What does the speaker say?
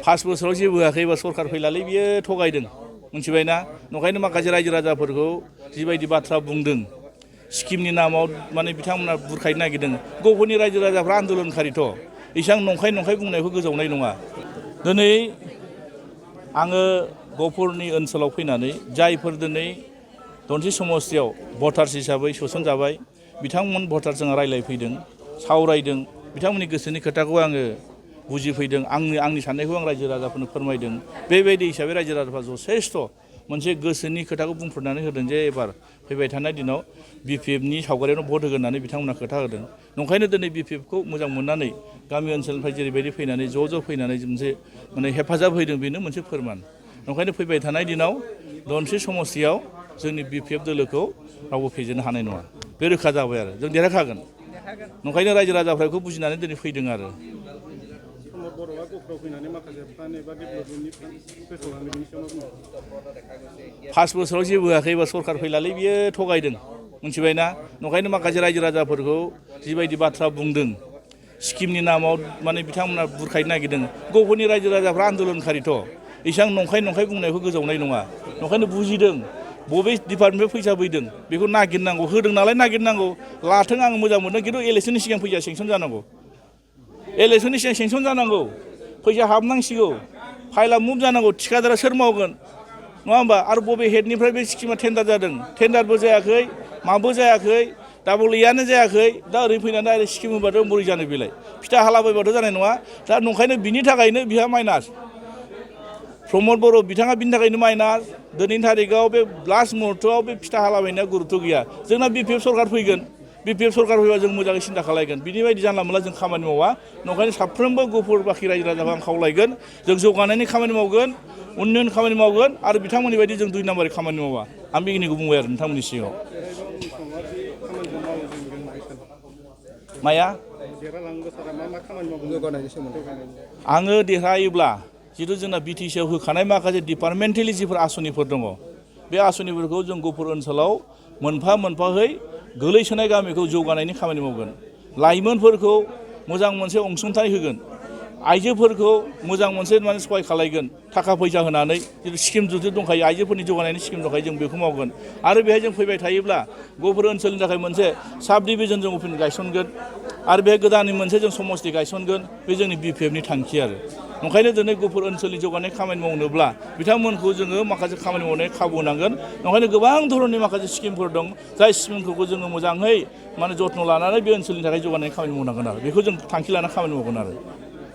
5 बोसोराव जेबो होआखै एबा सरकार फैलालै बियो थगायदों मिथिबायना नंखायनो माखासे रायजो राजाफोरखौ जिबायदि बाथ्रा बुंदों स्किमनि नामाव माने बिथांमोना बुरखायनो नागिरदों गफुरनि रायजो राजाफ्रा आन्दोलनखारिथ' इसां नंखाय बुंनायखौ गोजावनाय नङा दिनै आङो गफुरनि ओनसोलाव फैनानै जायफोर दिनै धनसि समस्तियाव भटार्स हिसाबै सोसनजाबाय बिथांमोन भटारजों रायज्लायफैदों सावरायदों बिथांमोननि गोसोनि खोथाखौ आङो बुजिफैदों आंनि साननायखौ आं रायजो राजाफोरनो फोरमायदों बेबायदि हिसाबै रायजो राजाफ्रा जथेस्थ' मोनसे गोसोनि खोथाखौ बुंफोरनानै होदों जे एबार फैबाय थानाय दिनाव BPFनि सावगारियावनो भट होगोन होननानै बिथांमोना खोथा होदों नंखायनो दिनै BPFखौ मोजां मोननानै गामि ओनसोलनिफ्राय जेरैबायदि फैनानै ज' फैनानै मोनसे माने हेफाजाब होदों बेनो मोनसे फोरमान नंखायनो फैबाय थानाय दिनाव धनसि समस्तियाव जोंनि BPF दोलोखौ रावबो फेजेननो हानाय नङा बे रोखा जाबाय आरो जों देरहाखागोन नंखायनो रायजो राजाफ्रा बेखौ बुजिनानै दिनै फैदों आरो बर'आ गफुराव फैनानै माखासे प्लान एबा डेभेलपमेन्टनि प्लान फोसावनानै बिनि सायाव मा बुङो 5 बोसोराव जेबो होआखै एबा सरकार फैलालै बियो थगायदों मिथिबायना नंखायनो माखासे रायजो राजाफोरखौ जिबायदि बाथ्रा बुंदों स्किमनि नामाव माने बिथांमोना बुरखायनो नागिरदों गफुरनि रायजो राजाफ्रा आन्दोलनखारिथ' इसां नंखाय बुंनायखौ गोजावनाय नङा नंखायनो बुजिदों बबे डिपार्टमेन्टनिफ्राय फैसा फैदों बेखौ नागिरनांगौ होदों नालाय नागिरनांगौ लाथों आं मोजां मोनदों खिन्थु इलेक्सननि सिगां फैसा सेंसन जानांगौ इलेक्सननि सिगां सेंसन जानांगौ फैसा हाबनांसिगौ फाइलआ मुभ जानांगौ थिखादारा सोर मावगोन नङा होमबा आरो बबे हेडनिफ्राय बे स्किमा टेन्डार जादों टेन्डारबो जायाखै माबो जायाखै डाबल एआनो जायाखै दा ओरै फैनानै आरो स्किम होबाथ' बोरै जानो बेलाय फिथा हालाबायबाथ' जानाय नङा दा नंखायनो बिनि थाखायनो बिहा माइनास प्रमद बर' बिथाङा बिनि थाखायनो माइनास दिनैनि थारिखआव बे लास्ट मुहुर्तआव बे फिथा हालाबायनाया गुरुत्त गैया जोंना BPF सरकार फैगोन BPF सरकार फैबा जों मोजाङै सिन्था खालायगोन बिनि बायदि जानला मोनला जों खामानि मावा नंखायनो साफ्रोमबो गफुरबाखि रायजो राजाखौ आं खावलायगोन जों जौगानायनि खामानि मावगोन उन्नयन खामानि मावगोन आरो बिथांमोननि बायदि जों 2 नाम्बारनि खामानि मावा आं बेखिनिखौ बुंबाय आरो नोंथांमोननि सिगाङाव माया आङो देरहायोब्ला जिथु जोंना BTC आव होखानाय माखासे डिपार्टमेन्टेलि जिफोर आसनिफोर दङ बे आसनिफोरखौ जों गफुर ओनसोलाव मोनफाहै गोलैसोनाय गामिखौ जौगानायनि खामानि मावगोन लाइमोनफोरखौ मोजां मोनसे अनसुंथाइ होगोन आइजोफोरखौ मोजां मोनसे माने सहाय खालायगोन थाखा फैसा होनानै जिथु स्किम जुदि दंखायो आइजोफोरनि जौगानायनि स्किम दंखायो जों बेखौ मावगोन आरो बेहाय जों फैबाय थायोब्ला गफुर ओनसोलनि थाखाय मोनसे साब डिभिजन जों अफिस गायसनगोन आरो बेहाय गोदानै मोनसे जों समस्ति गायसनगोन बे जोंनि BPFनि थांखि आरो नंखायनो दिनै गफुर ओनसोलनि जौगानाय खामानि मावनोब्ला बिथांमोनखौ जोङो माखासे खामानि मावनाय खाबु होनांगोन नंखायनो गोबां धरननि माखासे स्किमफोर दं जाय स्किमफोरखौ जोङो मोजाङै माने जथ्न' लानानै बे ओनसोलनि थाखाय जौगानाय खामानि मावनांगोन आरो बेखौ जों थांखि लाना खामानि मावगोन आरो